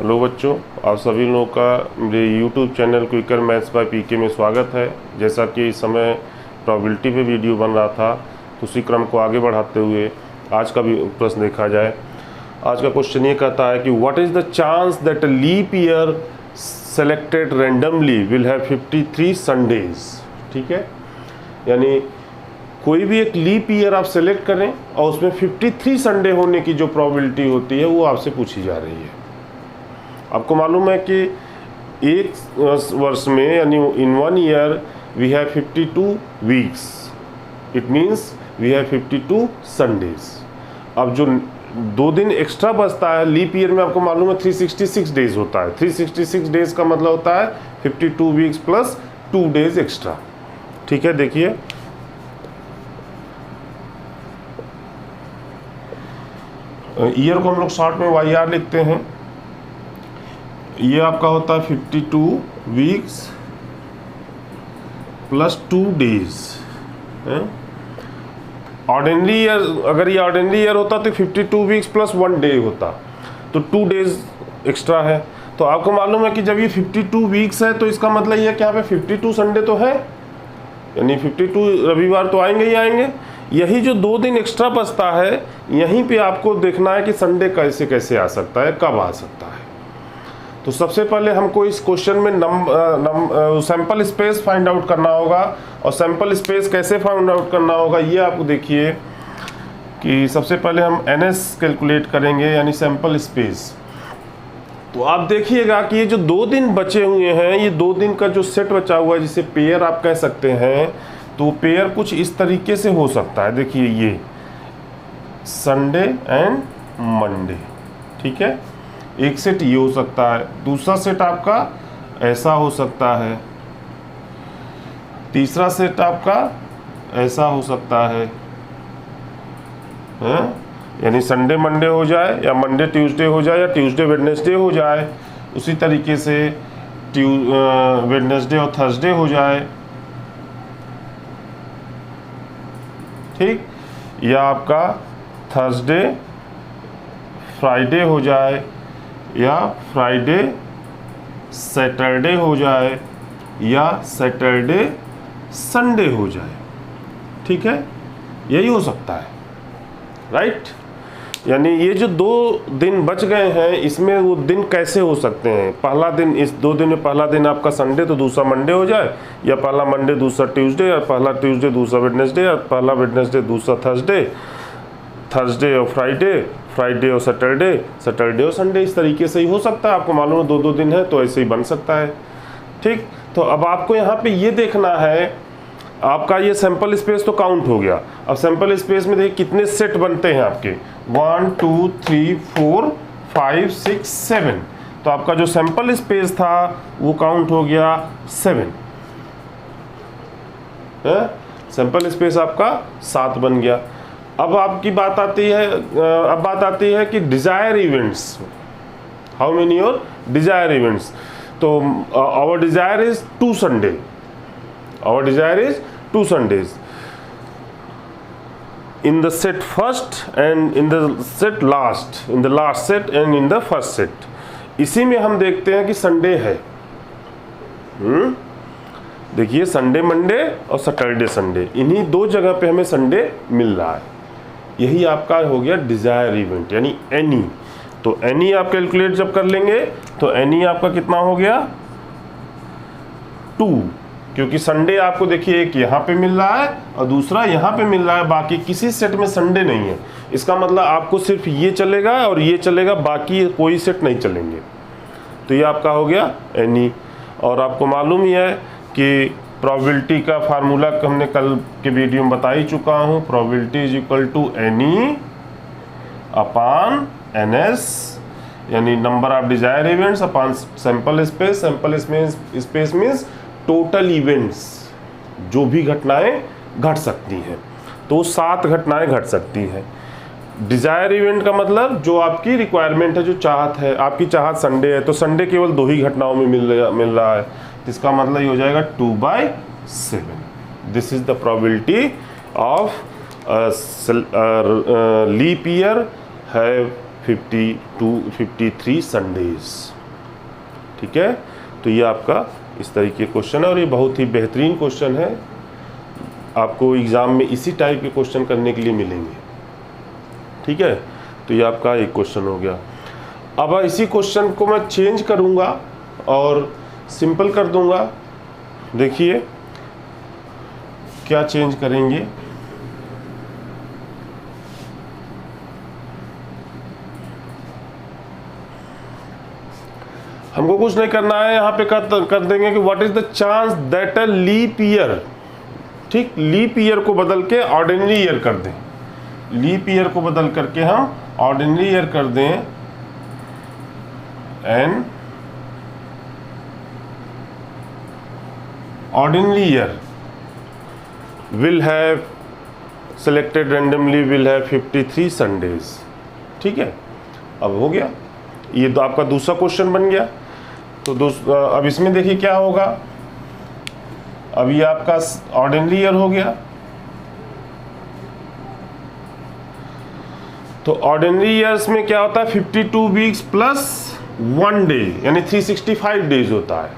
Hello बच्चों, आप सभी लोगों का मेरे YouTube channel quicker maths by PK में स्वागत है। जैसा कि इस समय प्रोबेबिलिटी पे वीडियो बन रहा था, तो उसी क्रम को आगे बढ़ाते हुए आज का भी प्रश्न देखा जाए। आज का क्वेश्चन ये कहता है कि what is the chance that a leap year selected randomly will have 53 Sundays. ठीक है, यानी कोई भी एक लीप ईयर आप सेलेक्ट करें और उसमें 53 संडे होने की जो प्रोबेबिलिटी होती है वो आपसे पूछी जा रही है। आपको मालूम है कि एक वर्ष में यानी in 1 year we have 52 weeks, it means we have 52 Sundays. अब जो 2 दिन एक्स्ट्रा बचता है लीप ईयर में, आपको मालूम है 366 डेज होता है। 366 डेज का मतलब होता है 52 वीक्स प्लस 2 डेज एक्स्ट्रा। ठीक है, देखिए ईयर को हम लोग शॉर्ट में वाई आर लिखते हैं। ये आपका होता है 52 weeks plus 2 days. Ordinary year, अगर ये ऑर्डिनरी ईयर होता तो 52 वीक्स प्लस 1 डे होता, तो 2 डेज एक्स्ट्रा है। तो आपको मालूम है कि जब ये 52 वीक्स है तो इसका मतलब ये कि यहाँ पे 52 संडे तो है, यानी 52 रविवार तो आएंगे ही आएंगे। यही जो 2 दिन एक्स्ट्रा बचता है, यहीं पे आपको देखना है कि संडे कैसे कैसे आ सकता है, कब आ सकता है। तो सबसे पहले हमको इस क्वेश्चन में सैंपल स्पेस फाइंड आउट करना होगा। और सैंपल स्पेस कैसे फाइंड आउट करना होगा ये आपको देखिए कि सबसे पहले हम NS कैलकुलेट करेंगे, यानी सैंपल स्पेस। तो आप देखिएगा कि ये जो 2 दिन बचे हुए हैं, ये 2 दिन का जो सेट बचा हुआ है जिसे पेयर आप कह सकते हैं, तो पेयर कुछ इस तरीके से हो सकता है। देखिए ये संडे एंड मंडे, ठीक है, एक सेट ये हो सकता है, दूसरा सेट आपका ऐसा हो सकता है, तीसरा सेट आपका ऐसा हो सकता है, यानी संडे मंडे हो जाए या मंडे ट्यूसडे हो जाए या ट्यूसडे वेडनेसडे हो जाए। उसी तरीके से वेडनेसडे और थर्सडे हो जाए, ठीक, या आपका थर्सडे फ्राइडे हो जाए या फ्राइडे सैटरडे हो जाए या सैटरडे संडे हो जाए। ठीक है, यही हो सकता है, राइट। यानी ये जो 2 दिन बच गए हैं, इसमें वो दिन कैसे हो सकते हैं। पहला दिन, इस 2 दिन में पहला दिन आपका संडे तो दूसरा मंडे हो जाए, या पहला मंडे दूसरा ट्यूसडे, या पहला ट्यूसडे दूसरा वेडनेसडे, या पहला वेडनेसडे दूसरा थर्सडे, थर्सडे और फ्राइडे, फ्राइडे और सैटरडे, सैटरडे और संडे। इस तरीके से ही हो सकता है। आपको मालूम है 2-2 दिन है तो ऐसे ही बन सकता है। ठीक, तो अब आपको यहाँ पे ये देखना है, आपका ये सैंपल स्पेस तो काउंट हो गया। अब सैंपल स्पेस में देखिए कितने सेट बनते हैं आपके, 1 2 3 4 5 6 7। तो आपका जो सैंपल स्पेस था वो काउंट हो गया 7। सैंपल स्पेस आपका 7 बन गया। अब आपकी बात आती है कि desire events, how many your desire events. तो our desire is 2 Sunday, our desire is 2 Sundays in the set first and in the set last, in the last set and in the first set। इसी में हम देखते हैं कि Sunday है। देखिए Sunday Monday और सैटरडे संडे, इन्हीं 2 जगह पे हमें संडे मिल रहा है। यही आपका हो गया डिजायर इवेंट, यानी एनी। तो एनी आप कैलकुलेट जब कर लेंगे तो एनी आपका कितना हो गया 2, क्योंकि संडे आपको देखिए एक यहाँ पे मिल रहा है और दूसरा यहाँ पे मिल रहा है, बाकी किसी सेट में संडे नहीं है। इसका मतलब आपको सिर्फ ये चलेगा और ये चलेगा, बाकी कोई सेट नहीं चलेंगे। तो ये आपका हो गया एनी। और आपको मालूम ही है कि प्रोबेबिलिटी का फार्मूला हमने कल के वीडियो में बता ही चुका हूँ। Probability is equal to n E upon NS, यानी number of desire events upon sample space. Sample space means total events, जो भी घटनाएं घट सकती हैं। तो 7 घटनाएं घट सकती हैं। डिजायर इवेंट का मतलब जो आपकी रिक्वायरमेंट है, जो चाहत है, आपकी चाहत संडे है तो संडे केवल 2 ही घटनाओं में मिल रहा है। इसका मतलब ये हो जाएगा 2/7। This is the probability of leap year have 53 Sundays. ठीक है, तो ये आपका इस तरीके क्वेश्चन है और ये बहुत ही बेहतरीन क्वेश्चन है, आपको एग्ज़ाम में इसी टाइप के क्वेश्चन करने के लिए मिलेंगे। ठीक है, तो ये आपका एक क्वेश्चन हो गया। अब इसी क्वेश्चन को मैं चेंज करूँगा और सिंपल कर दूँगा। देखिए क्या चेंज करेंगे, हमको कुछ नहीं करना है, यहाँ पे कर देंगे कि what is the chance that a leap year, ठीक, लीप ईयर को बदल के ऑर्डिनरी ईयर कर दें, लीप ईयर को बदल करके हम ऑर्डिनरी ईयर कर दें, an ordinary year will have selected randomly will have 53 Sundays. ठीक है, अब हो गया, ये तो आपका दूसरा क्वेश्चन बन गया। तो अब इसमें देखिए क्या होगा, अब ये आपका ऑर्डिनरी ईयर हो गया, तो ऑर्डिनरी ईयर्स में क्या होता है 52 वीक्स प्लस 1 डे यानी 365 डेज होता है।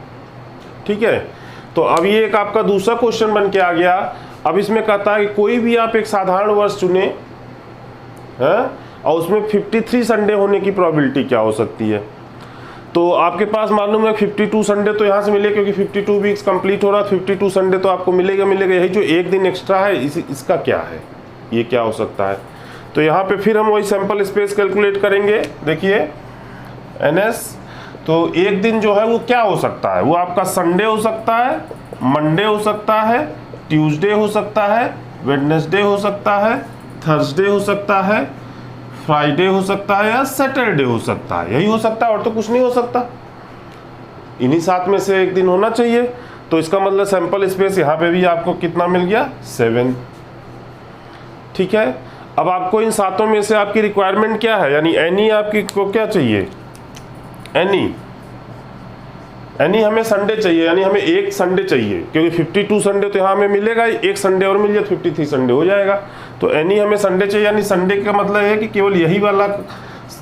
ठीक है, तो अब ये एक आपका दूसरा क्वेश्चन बन के आ गया। अब इसमें कहता है कि कोई भी आप एक साधारण वर्ष चुने हैं और उसमें 53 संडे होने की प्रोबेबिलिटी क्या हो सकती है। तो आपके पास मालूम है 52 संडे तो यहाँ से मिले, क्योंकि 52 वीक्स कंप्लीट हो रहा है, 52 संडे तो आपको मिलेगा। यही जो एक दिन एक्स्ट्रा है इसका क्या है, ये क्या हो सकता है। तो यहाँ पे फिर हम वही सैंपल स्पेस कैलकुलेट करेंगे। देखिए NS, तो एक दिन जो है वो क्या हो सकता है, वो आपका संडे हो सकता है, मंडे हो सकता है, ट्यूसडे हो सकता है, वेडनेसडे हो सकता है, थर्सडे हो सकता है, फ्राइडे हो सकता है या सैटरडे हो सकता है। यही हो सकता है और तो कुछ नहीं हो सकता, इन्हीं 7 में से एक दिन होना चाहिए। तो इसका मतलब सैंपल स्पेस यहाँ पे भी आपको कितना मिल गया 7। ठीक है, अब आपको इन 7 में से आपकी रिक्वायरमेंट क्या है, यानी एनी आपकी को क्या चाहिए, एनी हमें संडे चाहिए, यानी हमें एक संडे चाहिए, क्योंकि 52 संडे तो यहाँ हमें मिलेगा, एक संडे और मिल जाए 53 संडे हो जाएगा। तो एनी हमें संडे चाहिए, यानी संडे का मतलब है कि केवल यही वाला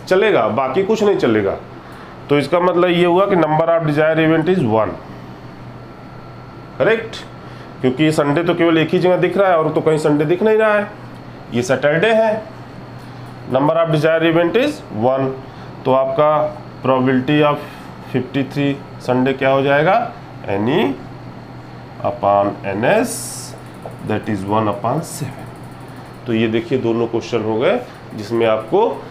चलेगा, बाकी कुछ नहीं चलेगा। तो इसका मतलब ये हुआ कि number of Dzire event is 1, correct, क्योंकि ये संडे तो केवल एक ही जगह दिख रहा है और तो कहीं संडे दिख नहीं रहा है, ये सैटरडे है। Number of Dzire event is 1, तो आपका प्रोबेबिलिटी ऑफ 53 संडे क्या हो जाएगा, any upon NS that is 1/7। तो ये देखिए दोनों क्वेश्चन हो गए जिसमें आपको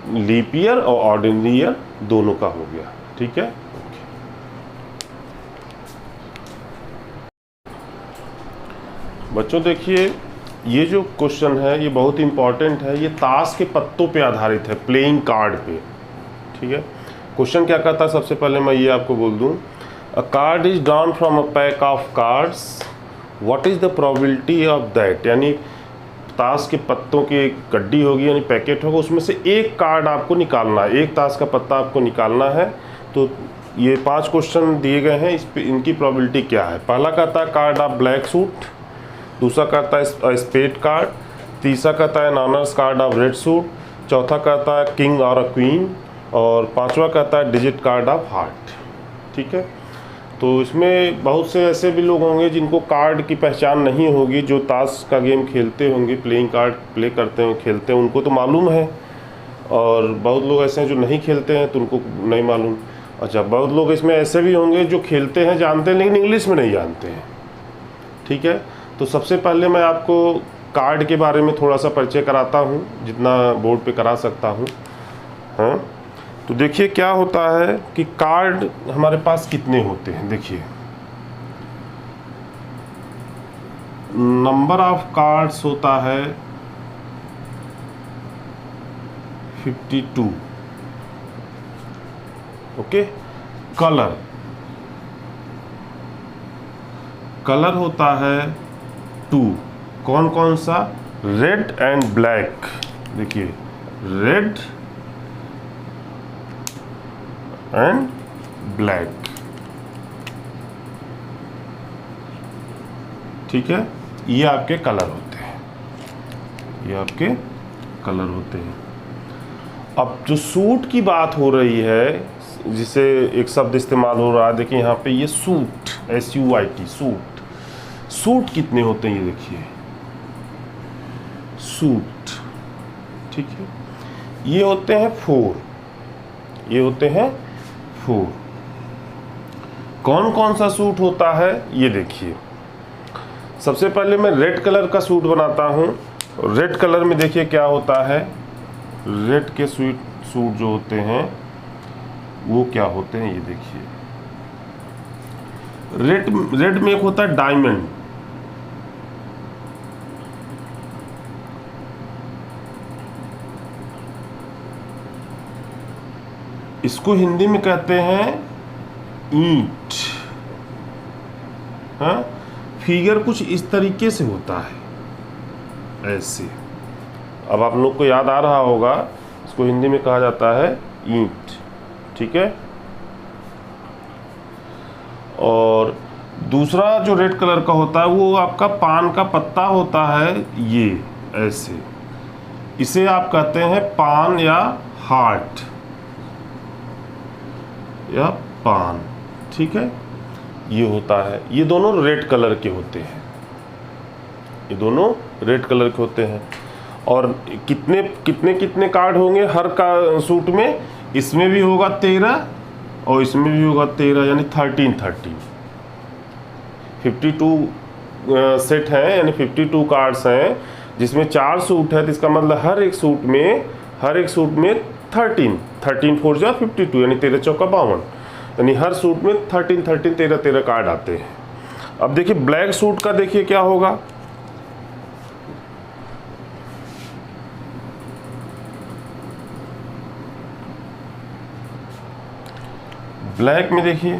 लीप ईयर और ऑर्डिनरी ईयर दोनों का हो गया। ठीक है, बच्चों देखिए ये जो क्वेश्चन है ये बहुत इंपॉर्टेंट है, ये ताश के पत्तों पे आधारित है, प्लेइंग कार्ड पे। ठीक है, क्वेश्चन क्या कहता है, सबसे पहले मैं ये आपको बोल दूं, अ card is drawn from a pack of cards, what is the probability of that, यानी ताश के पत्तों की एक गड्डी होगी यानी पैकेट होगा, उसमें से एक कार्ड आपको निकालना है, एक ताश का पत्ता आपको निकालना है। तो ये 5 क्वेश्चन दिए गए हैं, इनकी प्रोबेबिलिटी क्या है। पहला कहता है कार्ड ऑफ ब्लैक सूट, दूसरा कहता है स्पेड कार्ड, तीसरा कहता है नॉनर्स कार्ड ऑफ रेड सूट, चौथा कहता है किंग और अ क्वीन, और 5वां कहता है डिजिट कार्ड ऑफ हार्ट। ठीक है, तो इसमें बहुत से ऐसे भी लोग होंगे जिनको कार्ड की पहचान नहीं होगी, जो ताश का गेम खेलते होंगे, प्लेइंग कार्ड प्ले करते हैं, खेलते हैं, उनको तो मालूम है, और बहुत लोग ऐसे हैं जो नहीं खेलते हैं तो उनको नहीं मालूम। अच्छा, बहुत लोग इसमें ऐसे भी होंगे जो खेलते हैं, जानते हैं, लेकिन इंग्लिश में नहीं जानते हैं। ठीक है, तो सबसे पहले मैं आपको कार्ड के बारे में थोड़ा सा परिचय कराता हूँ, जितना बोर्ड पे करा सकता हूँ। हाँ, तो देखिए क्या होता है कि कार्ड हमारे पास कितने होते हैं। देखिए नंबर ऑफ कार्ड्स होता है 52। ओके, कलर होता है 2। कौन कौन सा, रेड एंड ब्लैक। देखिए रेड एंड ब्लैक। ठीक है, ये आपके कलर होते हैं, ये आपके कलर होते हैं। अब जो सूट की बात हो रही है, जिसे एक शब्द इस्तेमाल हो रहा है, देखिए यहाँ पे ये सूट, SUIT, सूट। सूट कितने होते हैं ये देखिए, सूट, ठीक है, ये होते हैं 4, ये होते हैं 4। कौन कौन सा सूट होता है ये देखिए। सबसे पहले मैं रेड कलर का सूट बनाता हूँ। रेड कलर में देखिए क्या होता है, रेड के सूट जो होते हैं वो क्या होते हैं ये देखिए। रेड में एक होता है डायमंड, इसको हिंदी में कहते हैं ईंट। हाँ, फिगर कुछ इस तरीके से होता है, ऐसे। अब आप लोग को याद आ रहा होगा, इसको हिंदी में कहा जाता है ईंट, ठीक है। और दूसरा जो रेड कलर का होता है वो आपका पान का पत्ता होता है, ये ऐसे, इसे आप कहते हैं पान या हार्ट या पान, ठीक है, ये होता है। ये दोनों रेड कलर के होते हैं, ये दोनों रेड कलर के होते हैं। और कितने कितने कितने कार्ड होंगे हर का सूट में, इसमें भी होगा 13 और इसमें भी होगा 13, यानी 13 52 सेट हैं, यानी 52 कार्ड्स हैं, जिसमें 4 सूट है। तो इसका मतलब हर एक सूट में 13 4 जा 52, यानी 13 चौका 52, यानी हर सूट में 13 कार्ड आते हैं। अब देखिए ब्लैक सूट का देखिए क्या होगा। ब्लैक में देखिए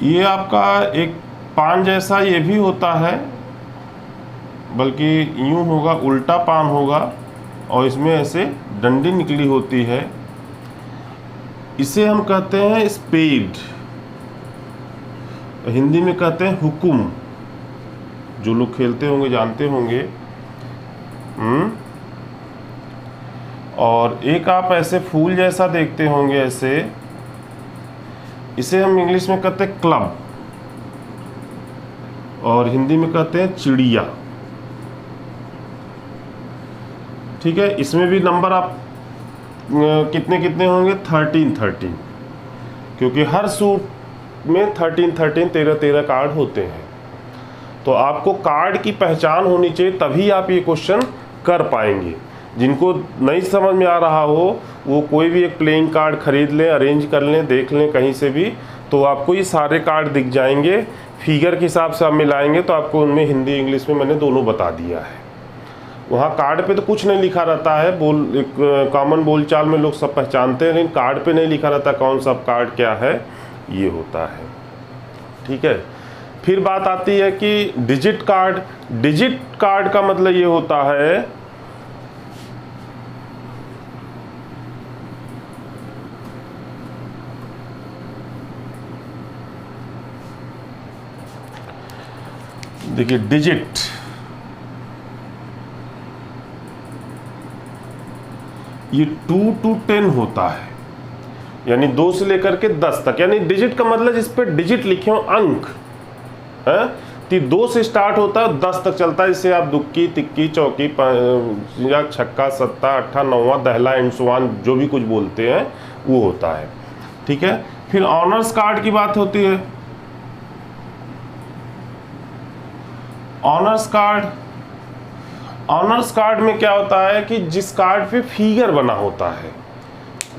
ये आपका एक पान जैसा ये भी होता है, बल्कि यूं होगा, उल्टा पान होगा, और इसमें ऐसे डंडी निकली होती है। इसे हम कहते हैं स्पेड, हिंदी में कहते हैं हुकुम। जो लोग खेलते होंगे जानते होंगे। और एक आप ऐसे फूल जैसा देखते होंगे ऐसे, इसे हम इंग्लिश में कहते हैं क्लब, और हिंदी में कहते हैं चिड़िया, ठीक है। इसमें भी नंबर आप कितने कितने होंगे, 13, क्योंकि हर सूट में 13 कार्ड होते हैं। तो आपको कार्ड की पहचान होनी चाहिए, तभी आप ये क्वेश्चन कर पाएंगे। जिनको नहीं समझ में आ रहा हो वो कोई भी एक प्लेइंग कार्ड खरीद लें, अरेंज कर लें, देख लें कहीं से भी, तो आपको ये सारे कार्ड दिख जाएंगे। फिगर के हिसाब से आप मिलाएंगे तो आपको उनमें हिंदी इंग्लिश में मैंने दोनों बता दिया है। वहाँ कार्ड पे तो कुछ नहीं लिखा रहता है, एक कॉमन बोलचाल में लोग सब पहचानते हैं, लेकिन कार्ड पे नहीं लिखा रहता कौन सा कार्ड क्या है, ये होता है, ठीक है। फिर बात आती है कि डिजिट कार्ड। डिजिट कार्ड का मतलब ये होता है देखिए डिजिट, ये 2 to 10 होता है, यानी 2 से लेकर के 10 तक, यानी डिजिट का मतलब जिस पे डिजिट लिखे हो, अंक है, तो 2 से स्टार्ट होता है 10 तक चलता है। जिसे आप दुक्की, तिक्की, चौकी, या छक्का, सत्ता, अट्ठा, नौवा, दहला, एंड सो ऑन, जो भी कुछ बोलते हैं वो होता है, ठीक है। फिर ऑनर्स कार्ड की बात होती है। ऑनर्स कार्ड में क्या होता है कि जिस कार्ड पे फिगर बना होता है,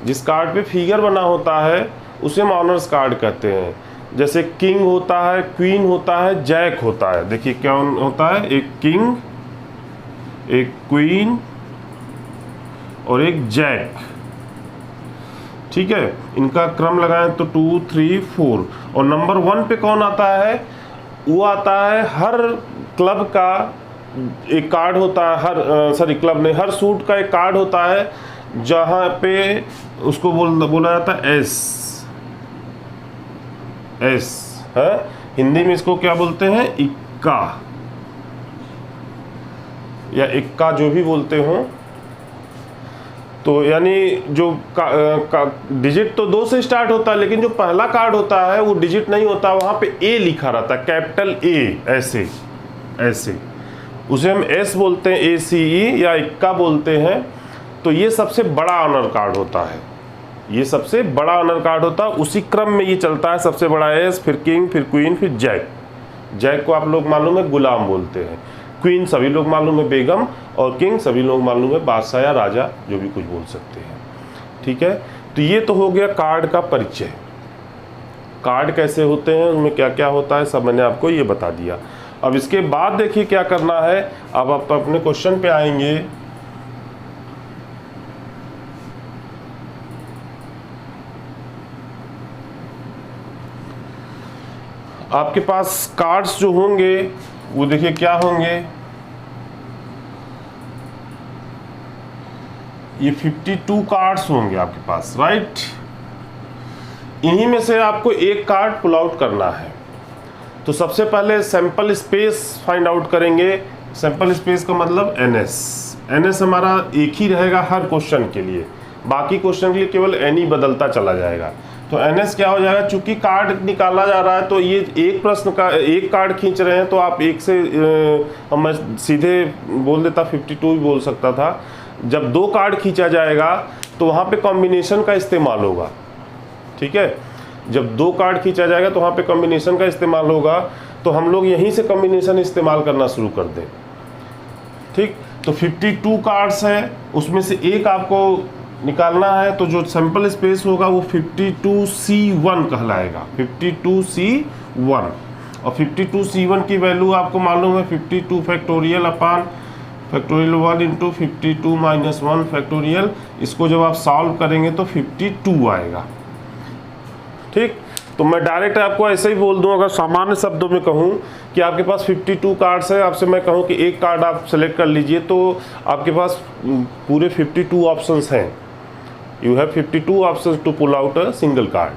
जिस कार्ड पे फिगर बना होता है उसे हम ऑनर्स कार्ड कहते हैं। जैसे किंग होता है, क्वीन होता है, जैक होता है। देखिए क्या होता है, एक किंग, एक क्वीन और एक जैक, ठीक है। इनका क्रम लगाएं तो 2, 3, 4, और नंबर 1 पे कौन आता है, वो आता है हर क्लब का एक कार्ड होता है, क्लब नहीं, हर सूट का एक कार्ड होता है, जहाँ पे उसको बोला जाता है एस है। हिंदी में इसको क्या बोलते हैं, इक्का, या इक्का जो भी बोलते हो, तो यानी जो डिजिट तो 2 से स्टार्ट होता है, लेकिन जो पहला कार्ड होता है वो डिजिट नहीं होता, वहाँ पे ए लिखा रहता है, कैपिटल ए, ऐसे ऐसे, उसे हम एस बोलते हैं, ACE या इक्का बोलते हैं। तो ये सबसे बड़ा ऑनर कार्ड होता है, ये सबसे बड़ा ऑनर कार्ड होता है। उसी क्रम में ये चलता है, सबसे बड़ा एस, फिर किंग, फिर क्वीन, फिर जैक। जैक को आप लोग मालूम है गुलाम बोलते हैं, क्वीन सभी लोग मालूम है बेगम, और किंग सभी लोग मालूम है बादशाह या राजा, जो भी कुछ बोल सकते हैं। ठीक है, तो ये तो हो गया कार्ड का परिचय। कार्ड कैसे होते हैं, उनमें क्या क्या होता है, सब मैंने आपको ये बता दिया। अब इसके बाद देखिए क्या करना है। अब आप अपने क्वेश्चन पे आएंगे। आपके पास कार्ड्स जो होंगे वो देखिए क्या होंगे, ये 52 कार्ड्स होंगे आपके पास, राइट। इन्हीं में से आपको एक कार्ड पुल आउट करना है। तो सबसे पहले सैंपल स्पेस फाइंड आउट करेंगे। सैंपल स्पेस का मतलब NS हमारा एक ही रहेगा हर क्वेश्चन के लिए, बाकी क्वेश्चन के लिए केवल NE बदलता चला जाएगा। तो NS क्या हो जाएगा, चूंकि कार्ड निकाला जा रहा है तो ये एक प्रश्न का एक कार्ड खींच रहे हैं, तो आप एक से मैं सीधे बोल देता 52 भी बोल सकता था। जब 2 कार्ड खींचा जाएगा तो वहाँ पे कॉम्बिनेशन का इस्तेमाल होगा। ठीक है, जब 2 कार्ड खींचा जाएगा तो वहाँ पे कॉम्बिनेशन का इस्तेमाल होगा, तो हम लोग यहीं से कॉम्बिनेशन इस्तेमाल करना शुरू कर दें। ठीक, तो 52 कार्ड्स है, उसमें से एक आपको निकालना है। तो जो सैंपल स्पेस होगा वो 52C1 कहलाएगा, 52C1। और 52C1 की वैल्यू आपको मालूम है 52 फैक्टोरियल अपान फैक्टोरियल 1 इंटू 52 माइनस 1 फैक्टोरियल। इसको जब आप सॉल्व करेंगे तो 52 आएगा। ठीक, तो मैं डायरेक्ट आपको ऐसे ही बोल दूं, अगर सामान्य शब्दों में कहूं कि आपके पास 52 कार्ड्स है, आपसे मैं कहूं कि एक कार्ड आप सेलेक्ट कर लीजिए, तो आपके पास पूरे 52 ऑप्शंस हैं। You have 52 options to pull out a single card.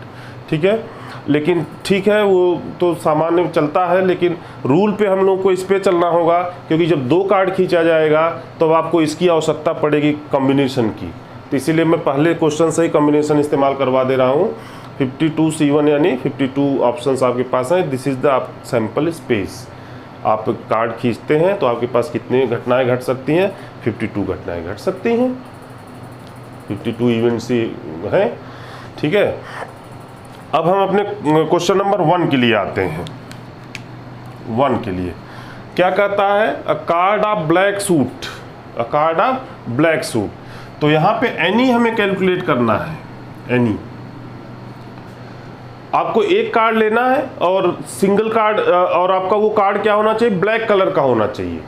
ठीक है, लेकिन ठीक है वो तो सामान्य में चलता है, लेकिन रूल पे हम लोग को इस पे चलना होगा, क्योंकि जब 2 कार्ड खींचा जाएगा तो आपको इसकी आवश्यकता पड़ेगी कॉम्बिनेशन की। तो इसीलिए मैं पहले क्वेश्चन से ही कॉम्बिनेशन इस्तेमाल करवा दे रहा हूँ। 52C1 यानी 52 ऑप्शंस आपके पास हैं। This is the sample space. आप कार्ड खींचते हैं तो आपके पास कितनी घटनाएं घट सकती हैं, 52 घटनाएं घट सकती हैं, 52 इवेंट्स ही हैं। ठीक है, अब हम अपने क्वेश्चन नंबर 1 के लिए आते हैं। 1 के लिए क्या कहता है, अ card of black suit, a card of black suit. तो यहाँ पे एनी हमें कैलकुलेट करना है। एनी आपको एक कार्ड लेना है और सिंगल कार्ड, और आपका वो कार्ड क्या होना चाहिए, ब्लैक कलर का होना चाहिए।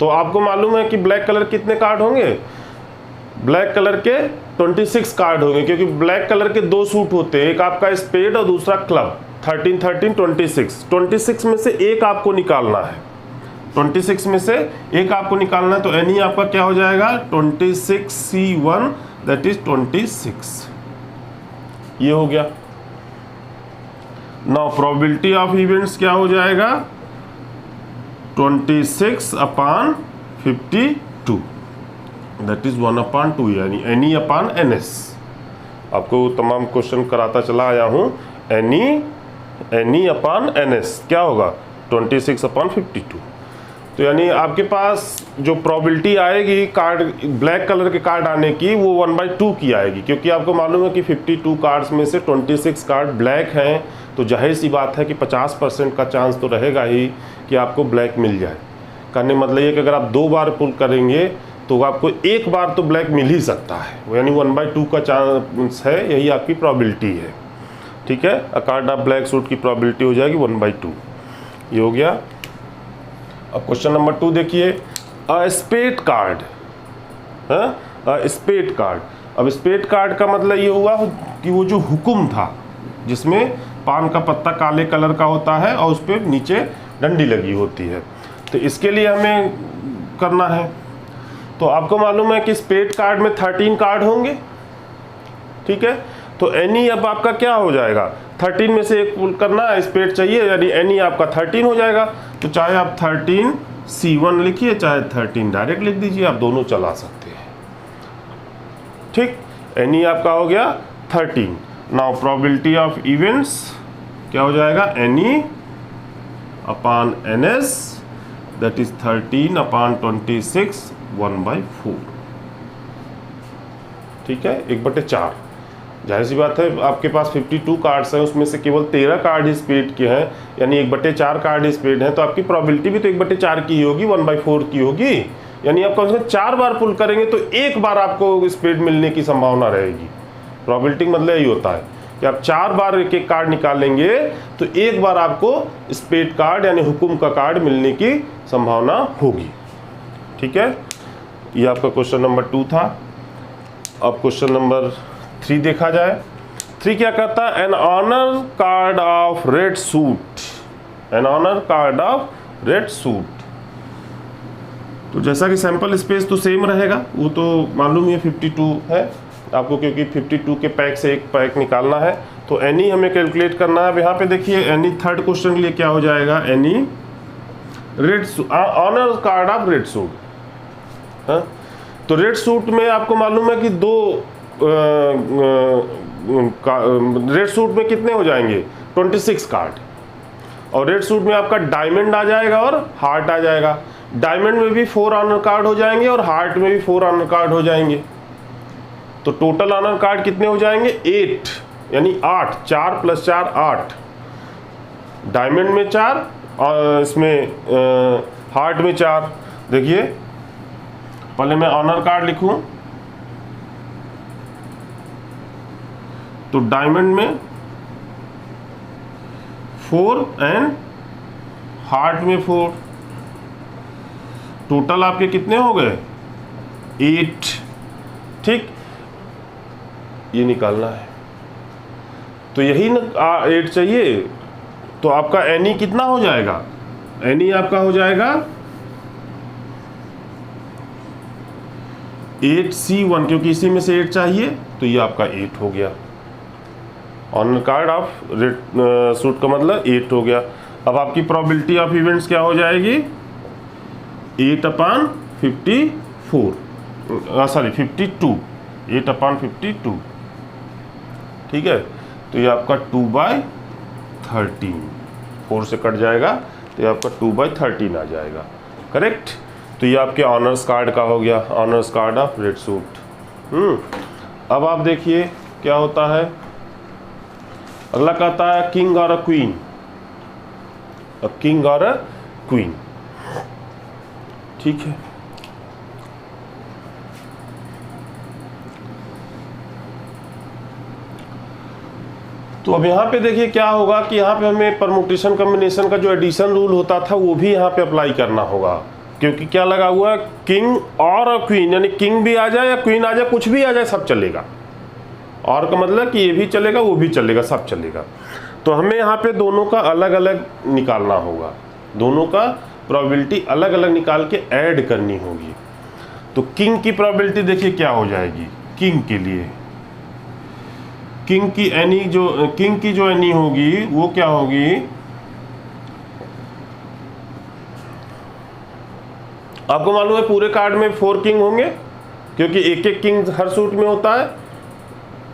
तो आपको मालूम है कि ब्लैक कलर कितने कार्ड होंगे, ब्लैक कलर के 26 कार्ड होंगे, क्योंकि ब्लैक कलर के 2 सूट होते हैं, एक आपका स्पेड और दूसरा क्लब। 13 13 26 में से एक आपको निकालना है, 26 में से एक आपको निकालना है। तो एनी आपका क्या हो जाएगा, 26C1 दैट इज 26। ये हो गया। नाउ प्रोबेबिलिटी ऑफ इवेंट्स क्या हो जाएगा, 26 अपान 52 दैट इज 1/2, यानी एनी अपान NS। आपको तमाम क्वेश्चन कराता चला आया हूँ। एनी अपान NS क्या होगा, 26 अपान 52। तो यानी आपके पास जो प्रोबेबिलिटी आएगी कार्ड ब्लैक कलर के कार्ड आने की, वो 1/2 की आएगी, क्योंकि आपको मालूम है कि 52 कार्ड्स में से 26 कार्ड ब्लैक हैं। तो जाहिर सी बात है कि 50% का चांस तो रहेगा ही कि आपको ब्लैक मिल जाए। कहने मतलब ये कि अगर आप 2 बार पुल करेंगे तो आपको एक बार तो ब्लैक मिल ही सकता है, यानी 1/2 का चांस है, यही आपकी प्रोबेबिलिटी है। ठीक है, अ कार्ड ऑफ ब्लैक सूट की प्रोबेबिलिटी हो जाएगी 1/2। ये हो गया। अब क्वेश्चन नंबर 2 देखिए, a spade card, spade card. अब स्पेड कार्ड का मतलब ये हुआ कि वो जो हुक्म था जिसमें पान का पत्ता काले कलर का होता है और उस पर नीचे डंडी लगी होती है, तो इसके लिए हमें करना है। तो आपको मालूम है कि स्पेड कार्ड में 13 कार्ड होंगे। ठीक है, तो एनी अब आपका क्या हो जाएगा, 13 में से एक पुल करना है, स्पेड चाहिए, यानी एनी आपका 13 हो जाएगा। तो चाहे आप 13 C1 लिखिए, चाहे 13 डायरेक्ट लिख दीजिए, आप दोनों चला सकते हैं। ठीक, एनी आपका हो गया 13। नाउ प्रोबेबिलिटी ऑफ इवेंट्स क्या हो जाएगा, any upon NS, that is 13 upon 26 1/4। ठीक है, 1/4। जाहिर सी बात है, आपके पास 52 कार्ड्स हैं, उसमें से केवल 13 कार्ड ही स्पेड के हैं, यानी 1/4 कार्ड स्पेड हैं, तो आपकी प्रोबेबिलिटी भी तो 1/4 की ही होगी, 1/4 की होगी। यानी आप कम से कम 4 बार पुल करेंगे तो एक बार आपको स्पेड मिलने की संभावना रहेगी। प्रोबेबिलिटी मतलब यही होता है कि आप 4 बार एक एक कार्ड निकालेंगे तो एक बार आपको स्पेड कार्ड यानी हुकुम का कार्ड मिलने की संभावना होगी। ठीक है, ये आपका क्वेश्चन नंबर 2 था। अब क्वेश्चन नंबर 3 देखा जाए। 3 क्या कहता है, an honour card of red suit, an honour card of red suit. तो जैसा कि सैंपल स्पेस तो सेम रहेगा, वो तो मालूम है 52 है आपको, क्योंकि 52 के पैक से एक पैक निकालना है, तो एनी हमें कैलकुलेट करना है। अब यहाँ पे देखिए एनी थर्ड क्वेश्चन के लिए क्या हो जाएगा, any red honour card of red suit. हाँ, तो रेड सूट में आपको मालूम है कि रेड सूट में कितने हो जाएंगे, 26 कार्ड, और रेड सूट में आपका डायमंड आ जाएगा और हार्ट आ जाएगा। डायमंड में भी 4 ऑनर कार्ड हो जाएंगे और हार्ट में भी 4 ऑनर कार्ड हो जाएंगे। तो टोटल ऑनर कार्ड कितने हो जाएंगे, 8, यानी 8, 4 + 4 8। डायमंड में 4 और इसमें हार्ट में 4। देखिए पहले मैं ऑनर कार्ड लिखूं, तो डायमंड में 4 एंड हार्ट में 4, टोटल आपके कितने हो गए, 8। ठीक, ये निकालना है, तो यही ना 8 चाहिए, तो आपका एनी कितना हो जाएगा, एनी आपका हो जाएगा 8C1, क्योंकि इसी में से 8 चाहिए, तो ये आपका 8 हो गया। Honour card of red suit का मतलब 8 हो गया। अब आपकी प्रोबेबिलिटी ऑफ इवेंट्स क्या हो जाएगी, 8/54, सॉरी 52, 8/52। ठीक है, तो ये आपका 2/13, 4 से कट जाएगा तो ये आपका 2/13 आ जाएगा। करेक्ट, तो ये आपके ऑनर्स कार्ड का हो गया, honours card of red suit. अब आप देखिए क्या होता है, अगला कहता है किंग और अ क्वीन। अ किंग और अ क्वीन, ठीक है। तो अब यहाँ पे देखिए क्या होगा कि यहाँ पे हमें परमुटेशन कॉम्बिनेशन का जो एडिशन रूल होता था वो भी यहाँ पे अप्लाई करना होगा, क्योंकि क्या लगा हुआ है, किंग और अ क्वीन, यानी किंग भी आ जाए या क्वीन आ जाए, कुछ भी आ जाए सब चलेगा। और का मतलब कि ये भी चलेगा वो भी चलेगा, सब चलेगा। तो हमें यहाँ पे दोनों का अलग अलग निकालना होगा, दोनों का प्रोबेबिलिटी अलग अलग निकाल के ऐड करनी होगी। तो किंग की प्रोबेबिलिटी देखिए क्या हो जाएगी, किंग के लिए किंग की जो एनी होगी वो क्या होगी, आपको मालूम है पूरे कार्ड में 4 किंग होंगे, क्योंकि एक एक किंग हर सूट में होता है।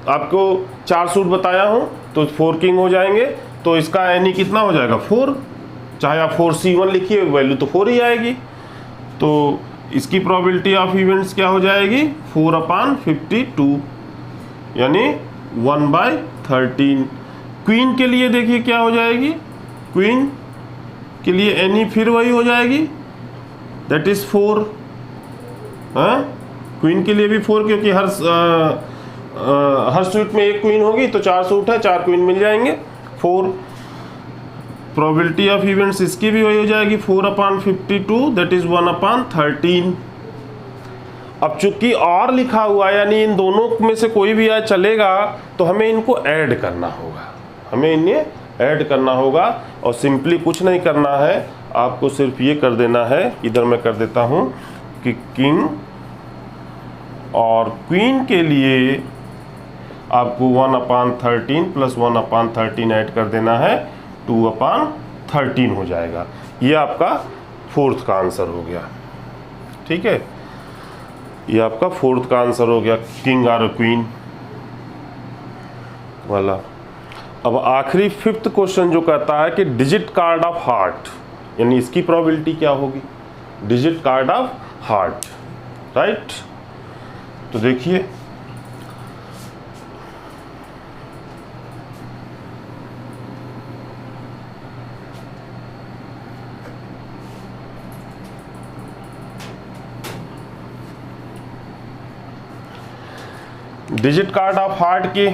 आपको 4 सूट बताया हूं तो 4 किंग हो जाएंगे, तो इसका एनी कितना हो जाएगा, 4। चाहे आप 4C1 लिखिए, वैल्यू तो 4 ही आएगी। तो इसकी प्रोबेबिलिटी ऑफ इवेंट्स क्या हो जाएगी, 4/52, यानी 1/13। क्वीन के लिए देखिए क्या हो जाएगी, क्वीन के लिए एनी फिर वही हो जाएगी, दैट इज 4। हाँ, क्वीन के लिए भी 4, क्योंकि हर सूट में एक क्वीन होगी, तो 4 सूट है, 4 क्वीन मिल जाएंगे, 4। प्रोबेबिलिटी ऑफ इवेंट्स इसकी भी वही हो जाएगी, 4/52, दैट इज 1/13। अब चूंकि और लिखा हुआ है, यानी इन दोनों में से कोई भी आए चलेगा, तो हमें इनको ऐड करना होगा, हमें इन्हें ऐड करना होगा। और सिंपली कुछ नहीं करना है, आपको सिर्फ ये कर देना है, इधर मैं कर देता हूँ कि किंग और क्वीन के लिए आपको 1/13 + 1/13 ऐड कर देना है, 2/13 हो जाएगा। ये आपका फोर्थ का आंसर हो गया। ठीक है, ये आपका फोर्थ का आंसर हो गया, किंग और क्वीन वाला। अब आखिरी फिफ्थ क्वेश्चन जो कहता है कि डिजिट कार्ड ऑफ हार्ट, यानी इसकी प्रोबेबिलिटी क्या होगी, digit card of heart, right. तो देखिए डिजिट कार्ड ऑफ हार्ट के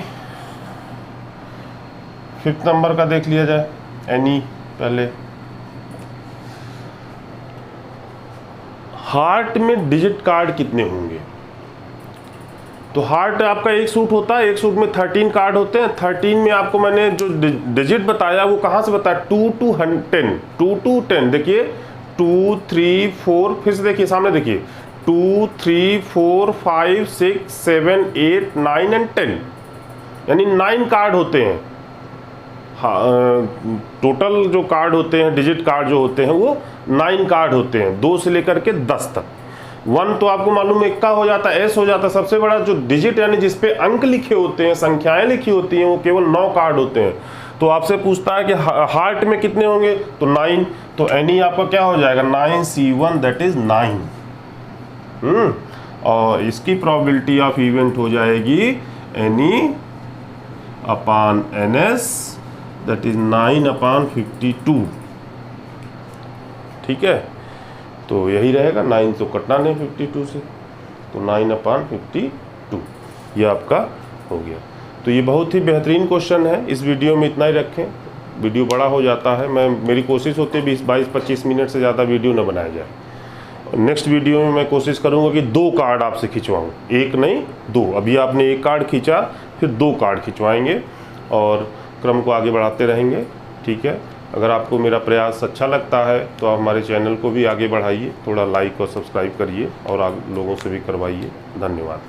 फिफ्थ नंबर का देख लिया जाए, एनी। पहले हार्ट में डिजिट कार्ड कितने होंगे, तो हार्ट आपका एक सूट होता है, एक सूट में 13 कार्ड होते हैं। 13 में आपको मैंने जो डिजिट बताया वो कहाँ से बताया, 2 to 10, 2 to 10। देखिए 2 3 4, फिर से देखिए सामने देखिए 2 3 4 5 6 7 8 9 एंड 10, यानी 9 कार्ड होते हैं। हाँ, टोटल जो कार्ड होते हैं, डिजिट कार्ड जो होते हैं वो 9 कार्ड होते हैं, 2 से लेकर के 10 तक। 1 तो आपको मालूम है इक्का हो जाता है, एस हो जाता है। सबसे बड़ा जो डिजिट यानी जिसपे अंक लिखे होते हैं, संख्याएं लिखी होती हैं, वो केवल 9 कार्ड होते हैं। तो आपसे पूछता है कि हार्ट में कितने होंगे, तो 9। तो एनी आपका क्या हो जाएगा, 9C1 दैट इज 9। और इसकी प्रोबेबिलिटी ऑफ इवेंट हो जाएगी any upon NS that is 9/52। ठीक है, तो यही रहेगा, 9 तो कटना नहीं 52 से, तो 9/52 ये आपका हो गया। तो ये बहुत ही बेहतरीन क्वेश्चन है। इस वीडियो में इतना ही रखें, वीडियो बड़ा हो जाता है। मेरी कोशिश होती है 20-22-25 मिनट से ज़्यादा वीडियो न बनाया जाए। नेक्स्ट वीडियो में मैं कोशिश करूंगा कि 2 कार्ड आपसे खिंचवाऊँ, एक नहीं 2। अभी आपने एक कार्ड खींचा, फिर 2 कार्ड खिंचवाएंगे और क्रम को आगे बढ़ाते रहेंगे। ठीक है, अगर आपको मेरा प्रयास अच्छा लगता है तो आप हमारे चैनल को भी आगे बढ़ाइए, थोड़ा लाइक और सब्सक्राइब करिए और लोगों से भी करवाइए। धन्यवाद।